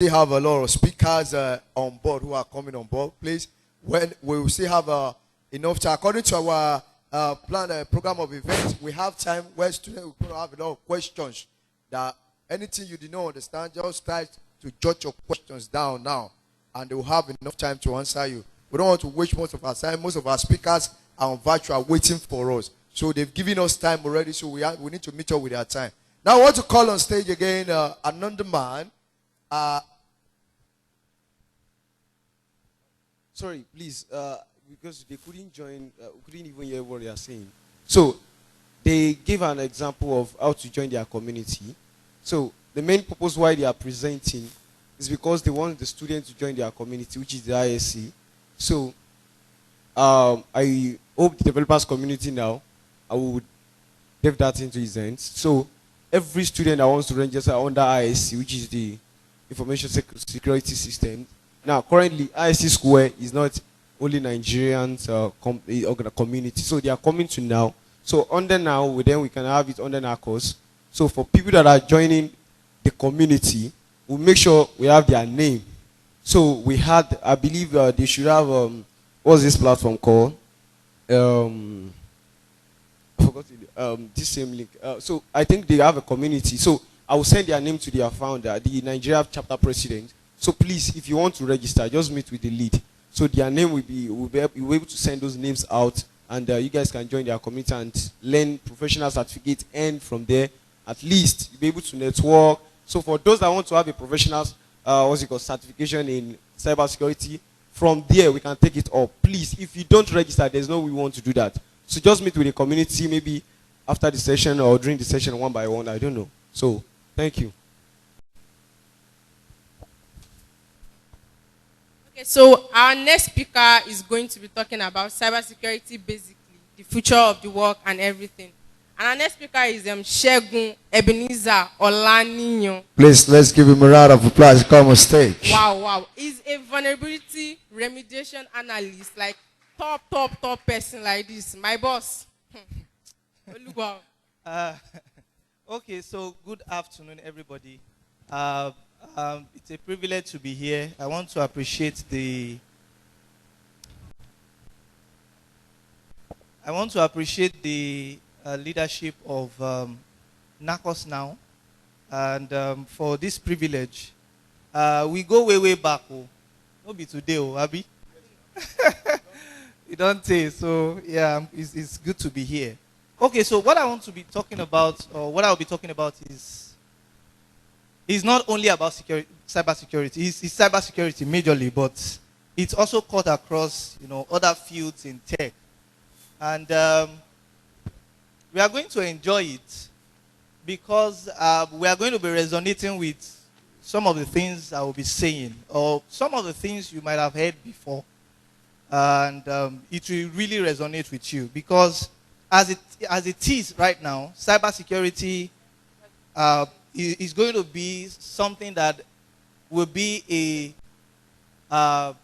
still have a lot of speakers on board who are coming on board. Please, when we will still have enough time. According to our plan, program of events, we have time where students will have a lot of questions. That anything you did not understand, just try to jot your questions down now, and they will have enough time to answer you. We don't want to waste most of our time. Most of our speakers are on virtual waiting for us. So they've given us time already, so we need to meet up with our time. Now I want to call on stage again another man. Sorry, please, because they couldn't join, couldn't even hear what they are saying. So they gave an example of how to join their community. So the main purpose why they are presenting is because they want the students to join their community, which is the ISC. So I hope the developers community now, I would give that into his hands. So every student that wants to register under ISC, which is the Information Security System. Now, currently, ISC Square is not only Nigerians community, so they are coming to now. So under now, then we can have it under NACOS. So for people that are joining the community, we'll make sure we have their name. So we had, I believe they should have, what's this platform called? I forgot this same link. So I think they have a community. So I will send their name to their founder, the Nigeria chapter president. So please, if you want to register, just meet with the lead. So their name will be able to send those names out, and you guys can join their community and learn professional certificate, and from there, at least you'll be able to network. So for those that want to have a professional, certification in cybersecurity, from there we can take it up. Please, if you don't register, there's no way we want to do that. So just meet with the community, maybe after the session or during the session, one by one. I don't know. So thank you. Okay, so our next speaker is going to be talking about cybersecurity, basically the future of the work and everything. And our next speaker is Segun Ebenezer Olaniyan. Please, let's give him a round of applause. Come on stage. Wow. He's a vulnerability remediation analyst, like top person like this. My boss. Wow. Okay, so good afternoon, everybody. It's a privilege to be here. I want to appreciate the leadership of NACOS now, and for this privilege. We go way back. Not be today, Abi. You don't say so. Yeah, it's good to be here. Okay, so what I want to be talking about, or what I'll be talking about, is not only about cybersecurity. It's cybersecurity majorly, but it's also cut across, other fields in tech, and we are going to enjoy it because we are going to be resonating with some of the things I will be saying, or some of the things you might have heard before, and it will really resonate with you because as it is right now, cybersecurity is going to be something that will be a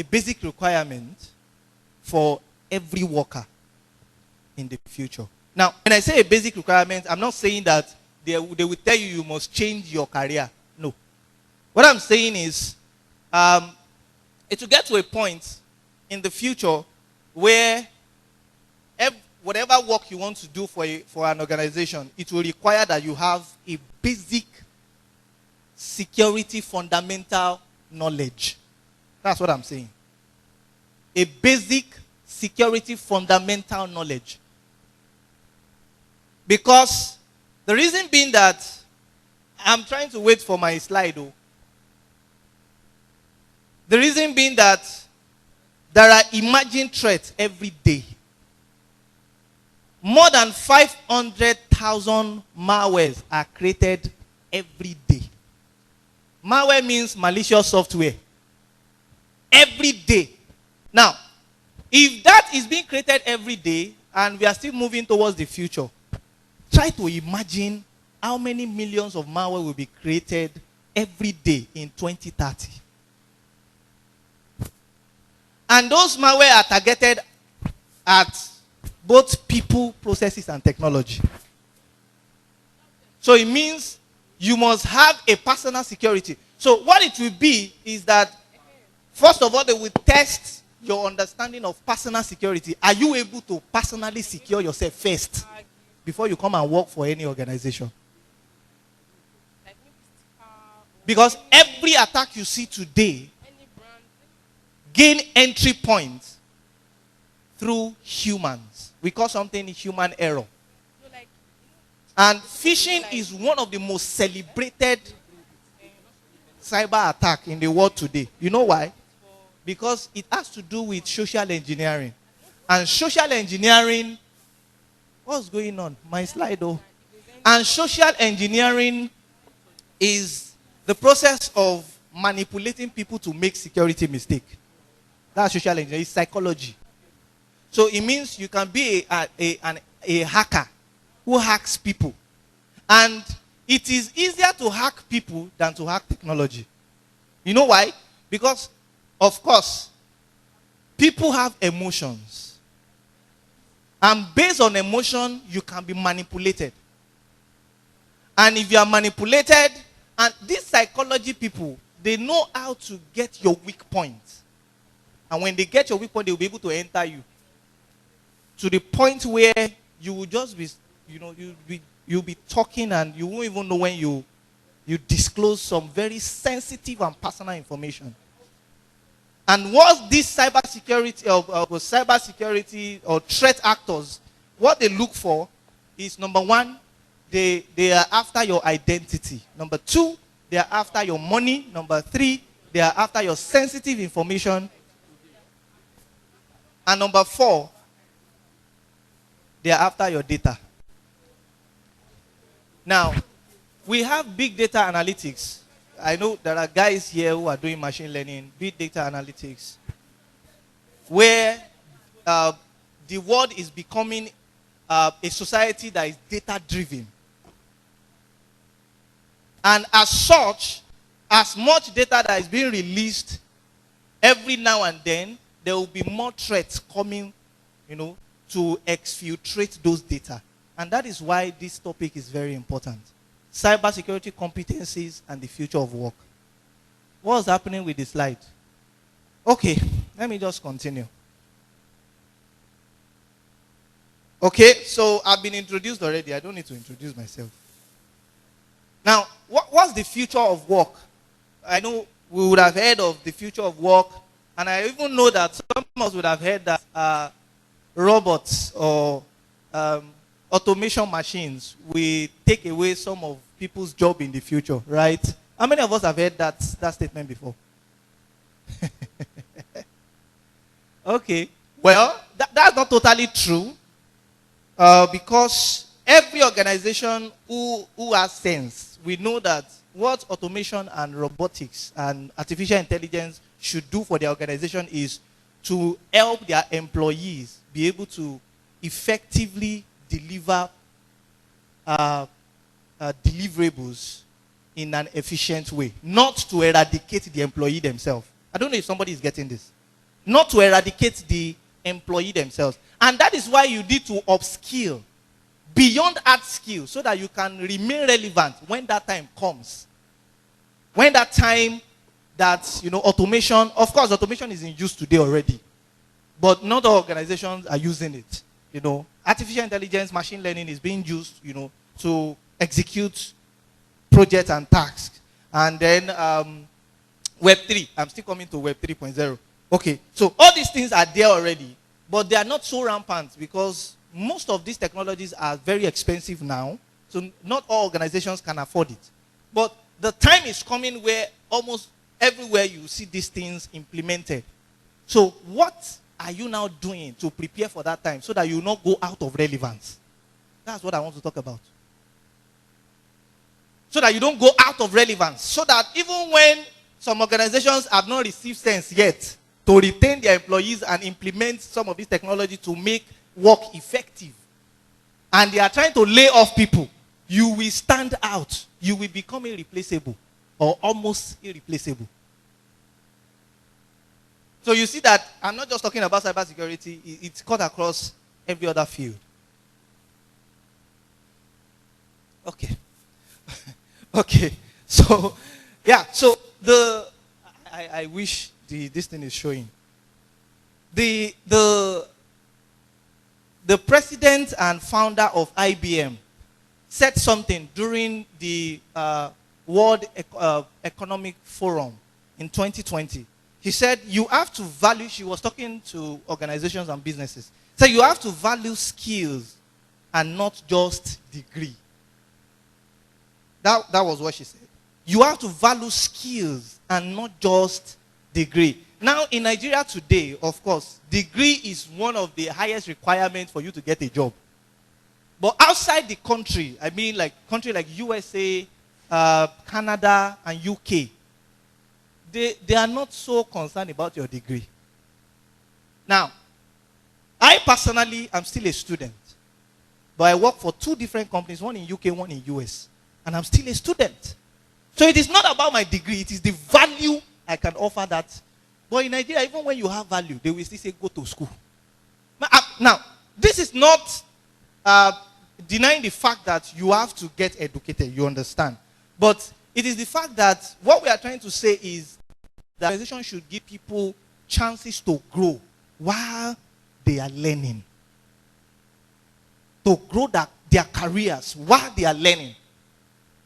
basic requirement for every worker in the future. Now, when I say a basic requirement, I'm not saying that they will tell you must change your career. No. What I'm saying is it will get to a point in the future where whatever work you want to do for an organization, it will require that you have a basic security fundamental knowledge. That's what I'm saying. A basic security fundamental knowledge. Because the reason being that I'm trying to wait for my slide. The reason being that there are emerging threats every day. More than 500,000 malwares are created every day. Malware means malicious software. Every day. Now, if that is being created every day and we are still moving towards the future, try to imagine how many millions of malware will be created every day in 2030. And those malware are targeted at both people, processes, and technology. So it means you must have a personal security. So what it will be is that, first of all, they will test your understanding of personal security. Are you able to personally secure yourself first before you come and work for any organization? Because every attack you see today gain entry points through humans. We call something human error. And phishing is one of the most celebrated cyber attack in the world today. You know why? Because it has to do with social engineering. And social engineering, what's going on? My slide, oh. And social engineering is the process of manipulating people to make security mistake. That's social engineering. It's psychology. So it means you can be a hacker who hacks people. And it is easier to hack people than to hack technology. You know why? Because, of course, people have emotions. And based on emotion, you can be manipulated. And if you are manipulated, and these psychology people, they know how to get your weak points. And when they get your weak point, they will be able to enter you. To the point where you will just be, you'll be talking and you won't even know when you disclose some very sensitive and personal information. And what these cybersecurity or threat actors, what they look for is, number one, they are after your identity. Number two, they are after your money. Number three, they are after your sensitive information. And number four, they are after your data. Now, we have big data analytics. I know there are guys here who are doing machine learning, big data analytics, where the world is becoming a society that is data-driven. And as such, as much data that is being released every now and then, there will be more threats coming, to exfiltrate those data. And that is why this topic is very important. Cybersecurity competencies and the future of work. What's happening with the slide? Okay, let me just continue. Okay, so I've been introduced already. I don't need to introduce myself. Now, what's the future of work? I know we would have heard of the future of work, and I even know that some of us would have heard that robots or automation machines will take away some of people's job in the future, right? How many of us have heard that statement before? Okay. Well, that's not totally true, because every organization who has sense, we know that what automation and robotics and artificial intelligence should do for their organization is to help their employees be able to effectively deliver deliverables in an efficient way, not to eradicate the employee themselves. I don't know if somebody is getting this. Not to eradicate the employee themselves. And that is why you need to upskill beyond hard skill so that you can remain relevant when that time comes. When that time that, automation, of course, automation is in use today already. But not all organizations are using it. Artificial intelligence, machine learning is being used, to execute projects and tasks. And then Web 3. I'm still coming to Web 3.0. Okay, so all these things are there already, but they are not so rampant because most of these technologies are very expensive now. So not all organizations can afford it. But the time is coming where almost everywhere you see these things implemented. So what are you now doing to prepare for that time so that you will not go out of relevance? That's what I want to talk about. So that you don't go out of relevance. So that even when some organizations have not received sense yet to retain their employees and implement some of these technology to make work effective, and they are trying to lay off people, you will stand out. You will become irreplaceable or almost irreplaceable. So you see that I'm not just talking about cybersecurity, it's cut across every other field. Okay. Okay. So, yeah. So I wish this thing is showing. The president and founder of IBM said something during the World Economic Forum in 2020. He said, you have to value, she was talking to organizations and businesses. So you have to value skills and not just degree. That was what she said. You have to value skills and not just degree. Now, in Nigeria today, of course, degree is one of the highest requirements for you to get a job. But outside the country, I mean like country like USA, Canada, and UK, they are not so concerned about your degree. Now, I personally am still a student. But I work for 2 different companies, one in UK, one in US. And I'm still a student. So it is not about my degree, it is the value I can offer that. But in Nigeria, even when you have value, they will still say, go to school. Now, this is not denying the fact that you have to get educated, you understand. But it is the fact that what we are trying to say is that the organization should give people chances to grow while they are learning. To grow their careers while they are learning.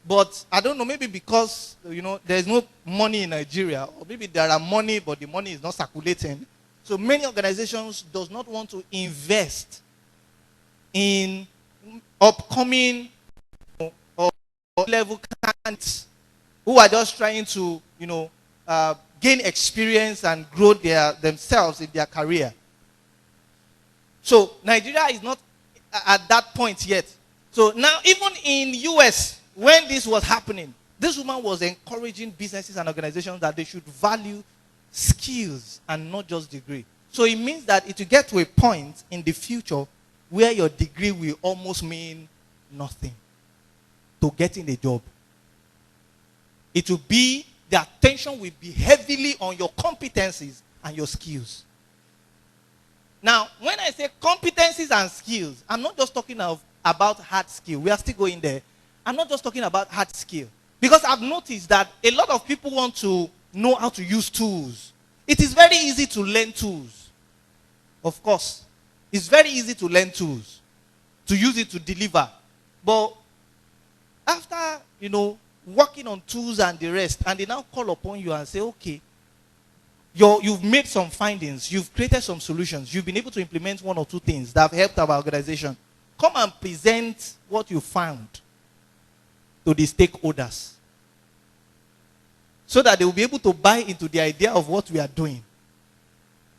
But I don't know, maybe because, there's no money in Nigeria, or maybe there are money, but the money is not circulating. So many organizations does not want to invest in upcoming or level candidates who are just trying to, gain experience and grow themselves in their career. So Nigeria is not at that point yet. So now, even in US, when this was happening, this woman was encouraging businesses and organizations that they should value skills and not just degree. So it means that it will get to a point in the future where your degree will almost mean nothing to getting a job. It will be, the attention will be heavily on your competencies and your skills. Now, when I say competencies and skills, I'm not just talking about hard skill. We are still going there. I'm not just talking about hard skill. Because I've noticed that a lot of people want to know how to use tools. It is very easy to learn tools. Of course. It's very easy to learn tools. To use it to deliver. But after, working on tools and the rest, and they now call upon you and say, okay, you've made some findings, you've created some solutions, you've been able to implement 1 or 2 things that have helped our organization. Come and present what you found to the stakeholders so that they will be able to buy into the idea of what we are doing.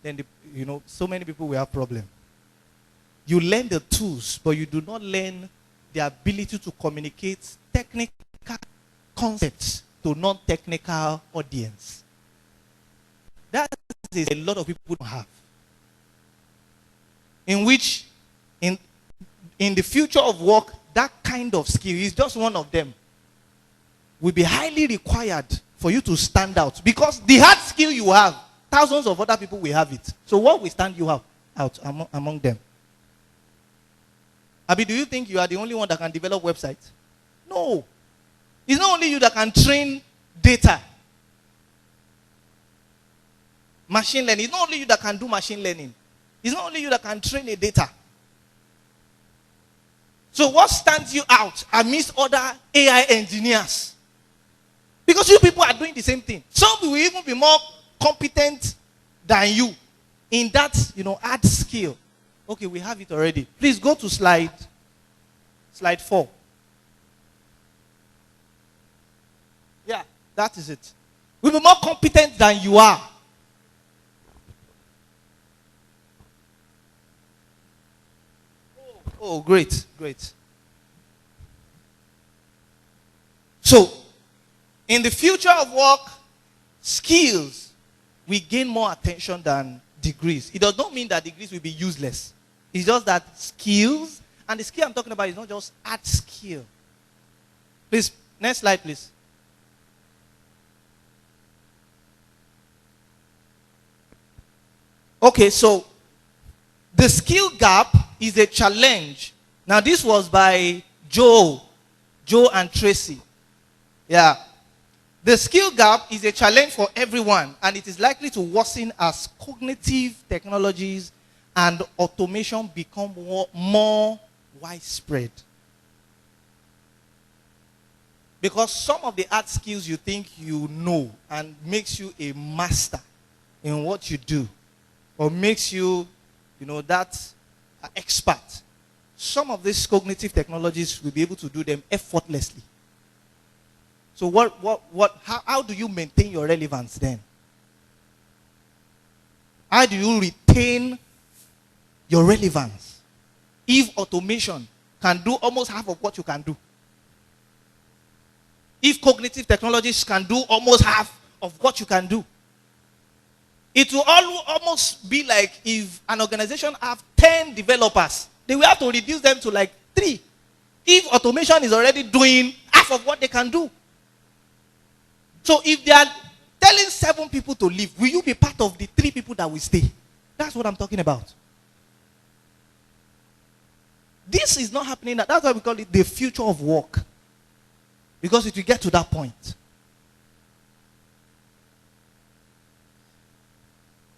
Then, so many people will have problem. You learn the tools, but you do not learn the ability to communicate technical concepts to non-technical audience. That is a lot of people don't have. In which, in the future of work, that kind of skill is just one of them. Will be highly required for you to stand out. Because the hard skill you have, thousands of other people will have it. So what will stand you out among them? Abi, do you think you are the only one that can develop websites? No. It's not only you that can train data. Machine learning. It's not only you that can do machine learning. It's not only you that can train a data. So what stands you out amidst other AI engineers? Because you people are doing the same thing. Some will even be more competent than you in that, hard skill. Okay, we have it already. Please go to slide 4. Yeah, that is it. We'll be more competent than you are. Oh, great, great. So, in the future of work, skills will gain more attention than degrees. It does not mean that degrees will be useless. It's just that skills, and the skill I'm talking about is not just hard skill. Please, next slide, please. Okay, so the skill gap is a challenge. Now, this was by Joe and Tracy. Yeah. The skill gap is a challenge for everyone, and it is likely to worsen as cognitive technologies and automation become more widespread. Because some of the art skills you think you know and makes you a master in what you do, or makes you, that expert. Some of these cognitive technologies will be able to do them effortlessly. So how do you maintain your relevance then? How do you retain your relevance if automation can do almost half of what you can do? If cognitive technologies can do almost half of what you can do? It will almost be like if an organization have 10 developers, they will have to reduce them to like 3. If automation is already doing half of what they can do. So if they are telling 7 people to leave, will you be part of the 3 people that will stay? That's what I'm talking about. This is not happening. That's why we call it the future of work. Because it will get to that point.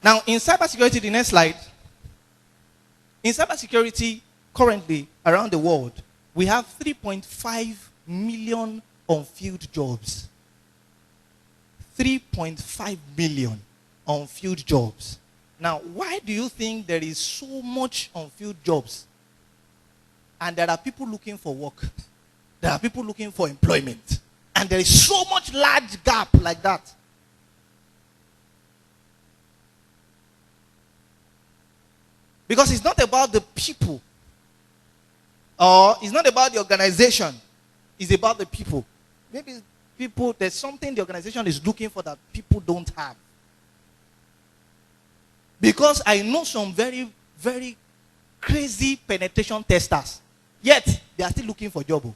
Now, in cybersecurity, the next slide. In cybersecurity, currently, around the world, we have 3.5 million unfilled jobs. 3.5 million unfilled jobs. Now, why do you think there is so much unfilled jobs? And there are people looking for work. There are people looking for employment. And there is so much large gap like that. Because it's not about the people. Or it's not about the organization. It's about the people. Maybe people, there's something the organization is looking for that people don't have. Because I know some very, very crazy penetration testers. Yet, they are still looking for job.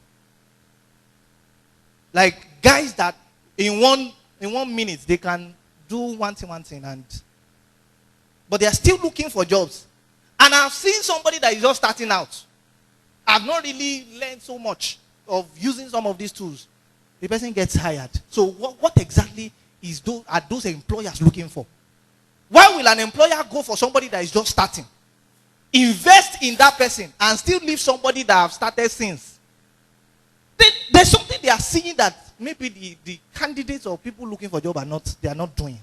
Like guys that in one minute they can do one thing but they are still looking for jobs. And I've seen somebody that is just starting out. I've not really learned so much of using some of these tools. The person gets hired. So what exactly are those employers looking for? Why will an employer go for somebody that is just starting? Invest in that person and still leave somebody that have started since. There's something they are seeing that maybe the candidates or people looking for a job are not doing.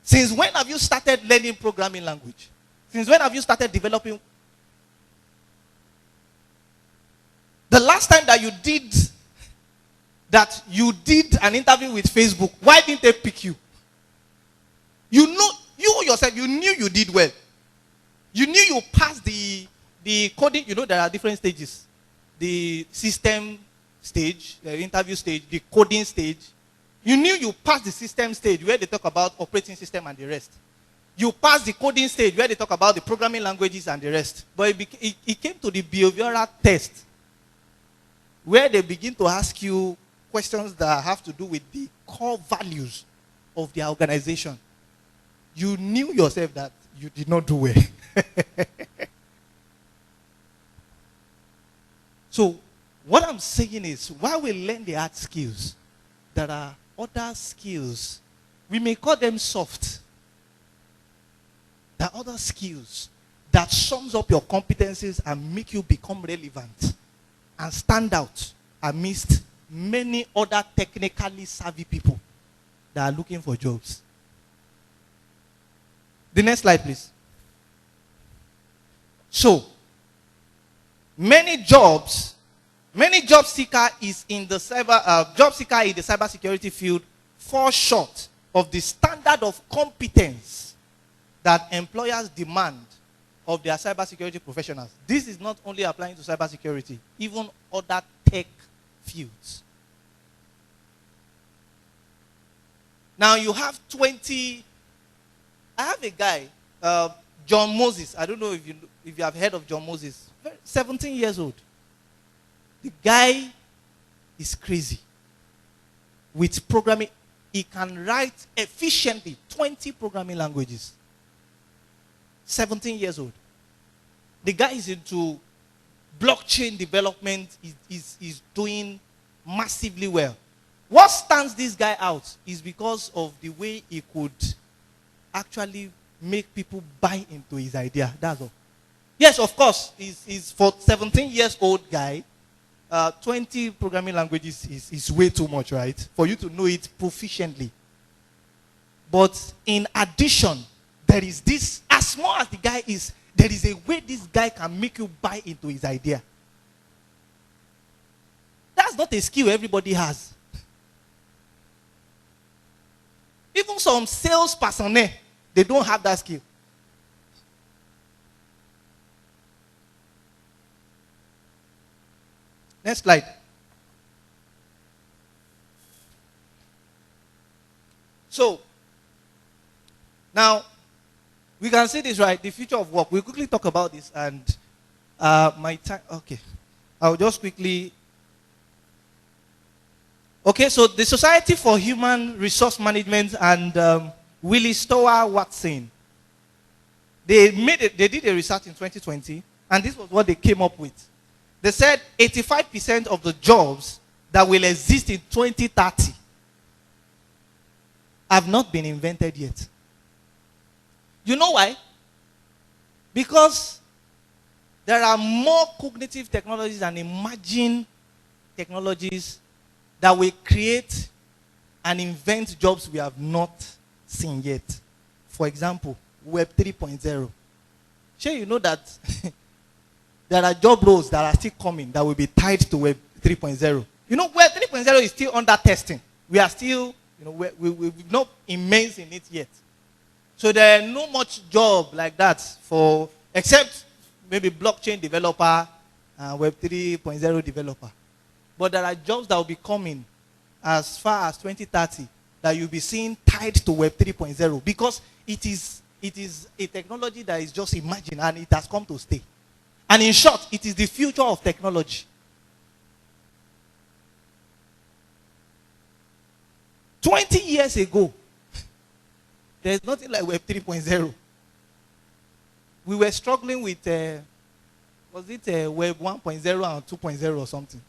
Since when have you started learning programming language? Since when have you started developing? The last time that you did an interview with Facebook, why didn't they pick you? You yourself, you knew you did well. You knew you passed the coding. There are different stages. The system stage, the interview stage, the coding stage. You knew you passed the system stage where they talk about operating system and the rest. You passed the coding stage where they talk about the programming languages and the rest. But it came to the behavioral test where they begin to ask you questions that have to do with the core values of the organization. You knew yourself that you did not do well. So, what I'm saying is, while we learn the hard skills, there are other skills. We may call them soft. There are other skills that sums up your competencies and make you become relevant and stand out amidst many other technically savvy people that are looking for jobs. The next slide, please. So, many job seeker in the cybersecurity field fall short of the standard of competence that employers demand of their cybersecurity professionals. This is not only applying to cybersecurity, even other tech fields. Now you have 20. I have a guy, John Moses. I don't know if you have heard of John Moses. 17 years old. The guy is crazy. With programming, he can write efficiently 20 programming languages. 17 years old. The guy is into blockchain development. He's doing massively well. What stands this guy out is because of the way he could actually make people buy into his idea. That's all. Yes, of course, he's for 17 years old guy. 20 programming languages is way too much, right? For you to know it proficiently. But in addition, there is this, as small as the guy is, there is a way this guy can make you buy into his idea. That's not a skill everybody has. Even some sales personnel, they don't have that skill. Next slide. So, now, we can see this, right? The future of work. We'll quickly talk about this, and my time, okay. I'll just quickly. Okay, so the Society for Human Resource Management and Willie Stower Watson, they did a research in 2020, and this was what they came up with. They said 85% of the jobs that will exist in 2030 have not been invented yet. You know why? Because there are more cognitive technologies and emerging technologies that will create and invent jobs we have not seen yet. For example, Web 3.0. Sure, you know that there are job roles that are still coming that will be tied to Web 3.0. You know, Web 3.0 is still under testing. We are still, we've not immense in it yet. So there are no much job like that for, except maybe blockchain developer, Web 3.0 developer. But there are jobs that will be coming as far as 2030 that you'll be seeing tied to Web 3.0 because it is a technology that is just emerging and it has come to stay. And in short, it is the future of technology. 20 years ago, there's nothing like Web 3.0. We were struggling with, was it Web 1.0 and 2.0 or something?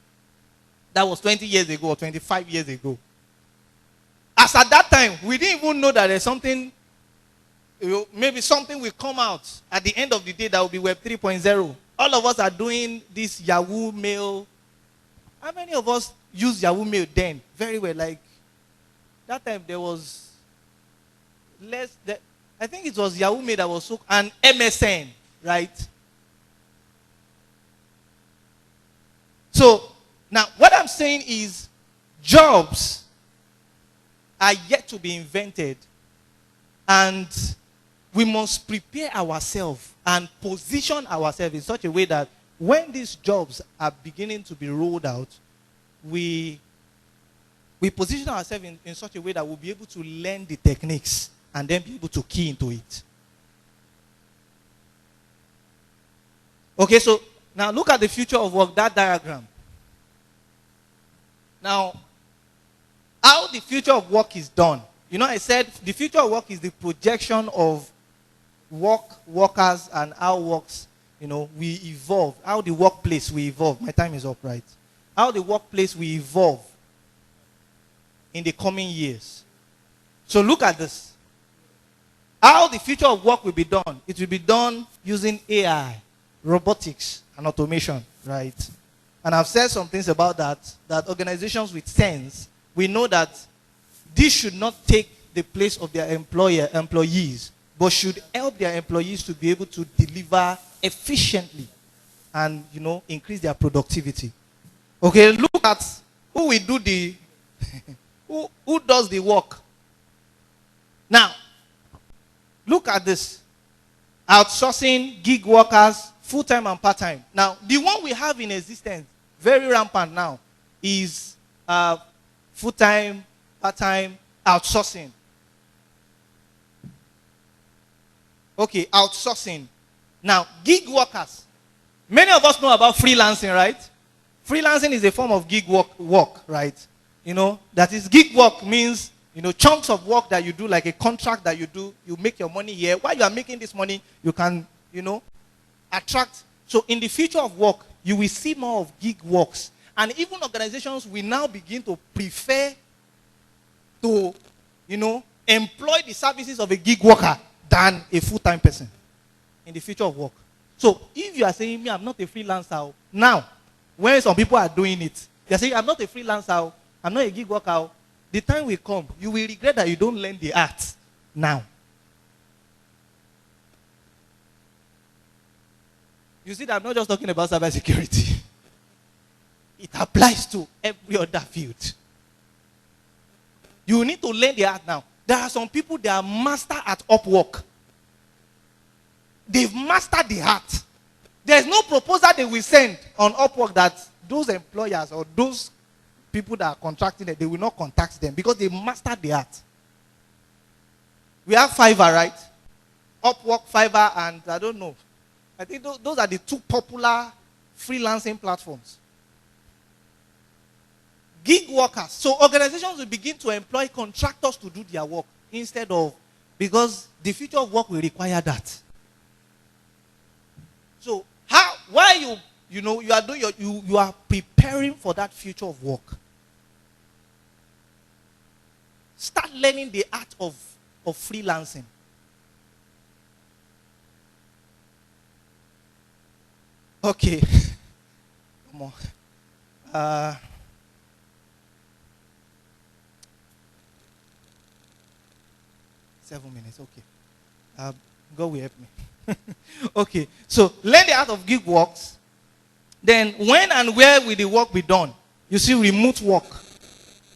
That was 20 years ago or 25 years ago. As at that time, we didn't even know that there's something, maybe something will come out at the end of the day that will be Web 3.0. All of us are doing this Yahoo Mail. How many of us used Yahoo Mail then? Very well. Like, that time there was less, I think it was Yahoo Mail that was so, and MSN, right? So, now what I'm saying is jobs are yet to be invented, and we must prepare ourselves and position ourselves in such a way that when these jobs are beginning to be rolled out, we position ourselves in such a way that we'll be able to learn the techniques and then be able to key into it. Okay, so now look at the future of work, that diagram. Now, how the future of work is done. You know, I said the future of work is the projection of workers and how works, we evolve. How the workplace will evolve. My time is up, right? How the workplace will evolve in the coming years. So look at this. How the future of work will be done. It will be done using AI, robotics, and automation, right? And I've said some things about that organizations with sense, we know that this should not take the place of their employees, but should help their employees to be able to deliver efficiently and, increase their productivity. Okay, look at who will do the, who does the work. Now, look at this. Outsourcing, gig workers, full-time and part-time. Now, the one we have in existence, very rampant now, is full-time, part-time, outsourcing. Okay, outsourcing. Now, gig workers. Many of us know about freelancing, right? Freelancing is a form of gig work, right? That is, gig work means, chunks of work that you do, like a contract that you do, you make your money here. While you are making this money, you can, attract. So in the future of work, you will see more of gig works. And even organizations will now begin to prefer to, employ the services of a gig worker than a full-time person in the future of work. So if you are saying, me, I'm not a freelancer, now, when some people are doing it, they're saying, I'm not a freelancer, I'm not a gig worker, the time will come, you will regret that you don't learn the art now. You see that I'm not just talking about cybersecurity. It applies to every other field. You need to learn the art now. There are some people that are master at Upwork. They've mastered the art. There's no proposal they will send on Upwork that those employers or those people that are contracting it, they will not contact them because they mastered the art. We have Fiverr, right? Upwork, Fiverr, and I don't know. I think those are the two popular freelancing platforms. Gig workers. So organizations will begin to employ contractors to do their work instead of, because the future of work will require that. So why you are doing you are preparing for that future of work. Start learning the art of freelancing. Okay. Come on. 7 minutes. Okay. God will help me. Okay. So learn the art of gig works. Then when and where will the work be done? You see, remote work.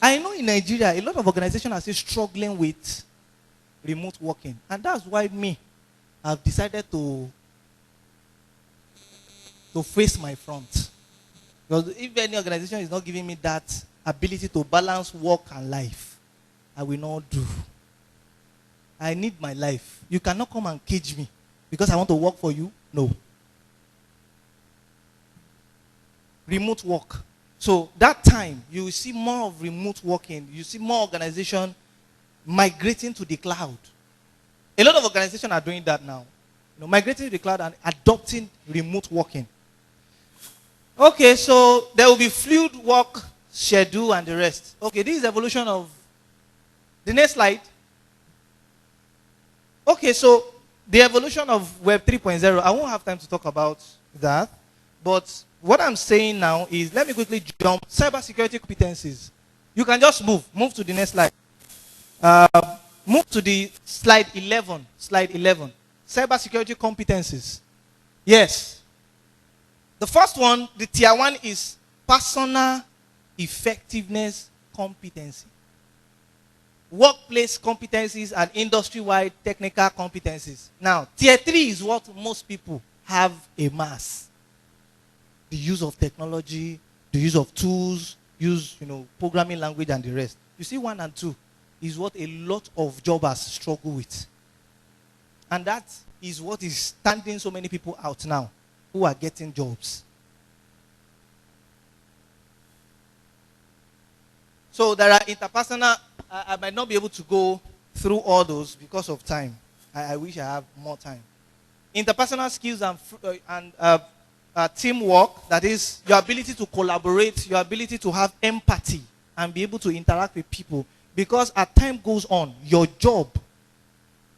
I know in Nigeria, a lot of organizations are still struggling with remote working. And that's why I've decided to face my front. Because if any organization is not giving me that ability to balance work and life, I will not do. I need my life. You cannot come and cage me because I want to work for you. No. Remote work. So that time, you will see more of remote working. You see more organization migrating to the cloud. A lot of organizations are doing that now. Migrating to the cloud and adopting remote working. Okay, so there will be fluid work schedule and the rest. Okay, this is evolution of the next slide. Okay, so the evolution of Web 3.0, I won't have time to talk about that. But what I'm saying now is, let me quickly jump. Cybersecurity competencies. You can just move to the next slide. Move to the slide 11. Slide 11. Cybersecurity competencies. Yes. The first one, the tier 1 is personal effectiveness competency. Workplace competencies and industry-wide technical competencies. Now, tier 3 is what most people have a mass. The use of technology, the use of tools, programming language and the rest. You see, 1 and 2 is what a lot of jobbers struggle with. And that is what is standing so many people out now who are getting jobs. So there are interpersonal. I might not be able to go through all those because of time. I wish I have more time. Interpersonal skills and teamwork, that is your ability to collaborate, your ability to have empathy and be able to interact with people. Because as time goes on, your job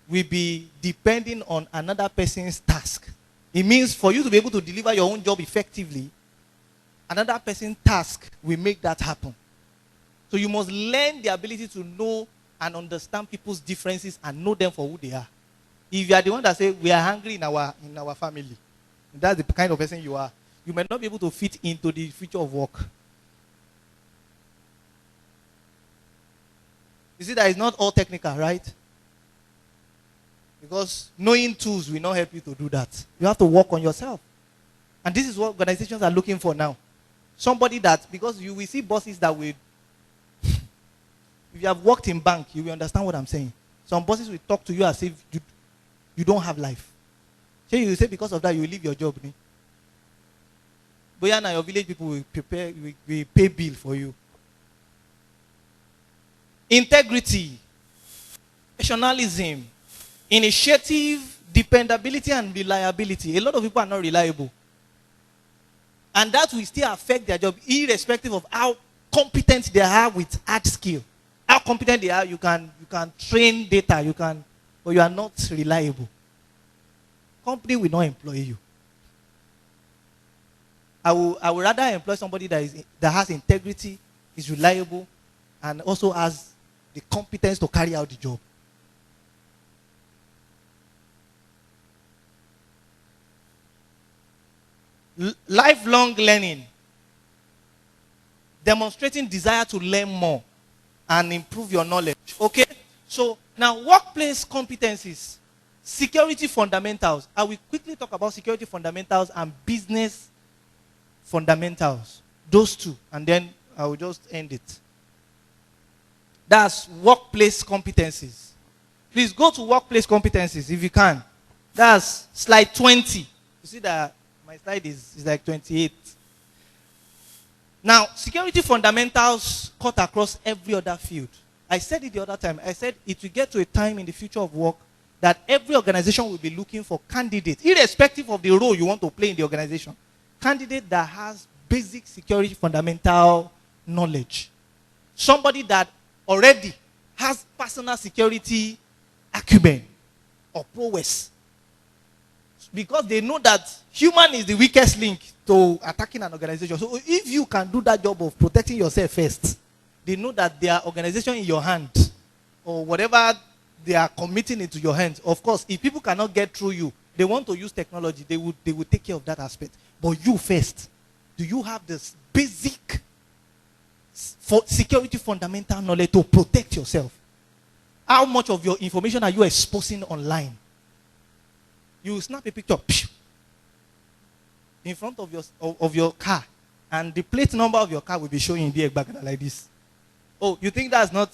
will be depending on another person's task. It means for you to be able to deliver your own job effectively, another person's task will make that happen. So you must learn the ability to know and understand people's differences and know them for who they are. If you are the one that says, we are hungry in our family, that's the kind of person you are, you may not be able to fit into the future of work. You see that it's not all technical, right? Because knowing tools will not help you to do that. You have to work on yourself. And this is what organizations are looking for now. Somebody that, because you will see bosses that will, if you have worked in bank, you will understand what I'm saying. Some bosses will talk to you as if you don't have life. So you will say because of that you will leave your job. But now your village people will pay bill for you. Integrity, professionalism, initiative, dependability and reliability. A lot of people are not reliable. And that will still affect their job, irrespective of how competent they are with hard skill. How competent they are, you can train data, but you are not reliable. Company will not employ you. I would rather employ somebody that has integrity, is reliable, and also has the competence to carry out the job. Lifelong learning. Demonstrating desire to learn more and improve your knowledge. Okay? So, now workplace competencies. Security fundamentals. I will quickly talk about security fundamentals and business fundamentals. Those two. And then I will just end it. That's workplace competencies. Please go to workplace competencies if you can. That's slide 20. You see that my slide is like 28. Now, security fundamentals cut across every other field. I said it the other time. I said it will get to a time in the future of work that every organization will be looking for candidates, irrespective of the role you want to play in the organization. Candidate that has basic security fundamental knowledge. Somebody that already has personal security acumen or prowess. Because they know that human is the weakest link to attacking an organization. So if you can do that job of protecting yourself first, they know that their organization in your hand, or whatever they are committing into your hands. Of course, if people cannot get through you, they want to use technology, they will take care of that aspect. But you first, do you have this basic security fundamental knowledge to protect yourself? How much of your information are you exposing online? You snap a picture in front of your car, and the plate number of your car will be showing in the back like this. Oh, you think that's not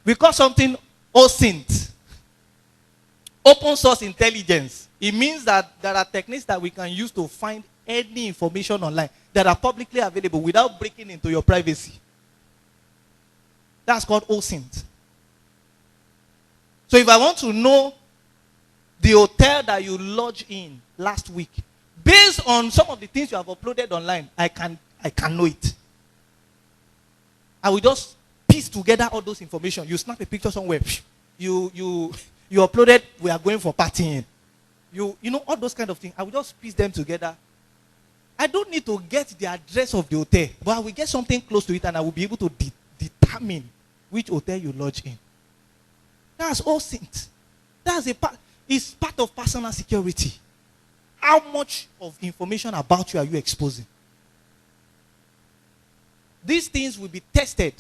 because something OSINT, open source intelligence, it means that there are techniques that we can use to find any information online that are publicly available without breaking into your privacy. That's called OSINT. So if I want to know the hotel that you lodged in last week, based on some of the things you have uploaded online, I can know it. I will just piece together all those information. You snap a picture somewhere. You uploaded, we are going for partying. You know, all those kind of things. I will just piece them together. I don't need to get the address of the hotel, but I will get something close to it and I will be able to determine which hotel you lodge in. That's all things. It's part of personal security. How much of information about you are you exposing? These things will be tested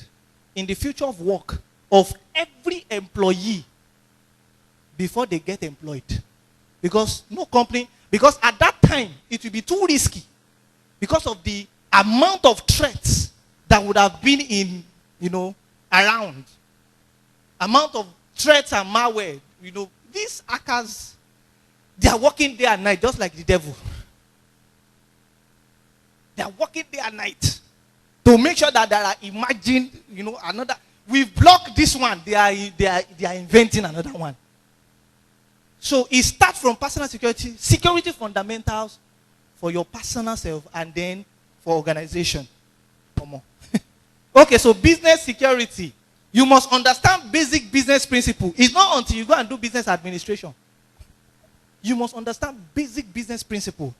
in the future of work of every employee before they get employed. Because at that time, it will be too risky because of the amount of threats that would have been around. Amount of threats and malware. These hackers, they are working day and night just like the devil. They are working day and night to make sure that there are imagined, another. We've blocked this one. They are inventing another one. So it starts from personal security fundamentals for your personal self, and then for organization. Come on. Okay, so business security. You must understand basic business principle. It's not until you go and do business administration. You must understand basic business principle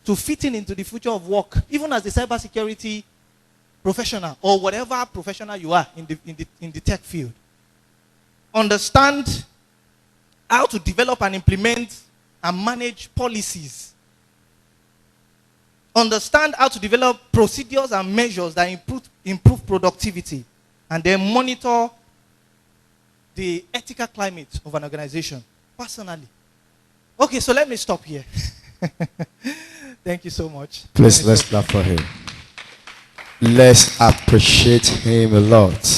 to fit into the future of work, even as a cybersecurity professional or whatever professional you are in the tech field. Understand how to develop and implement and manage policies. Understand how to develop procedures and measures that improve productivity. And then monitor the ethical climate of an organization personally. Okay, so let me stop here. Thank you so much. Please, let's clap for him. Let's appreciate him a lot.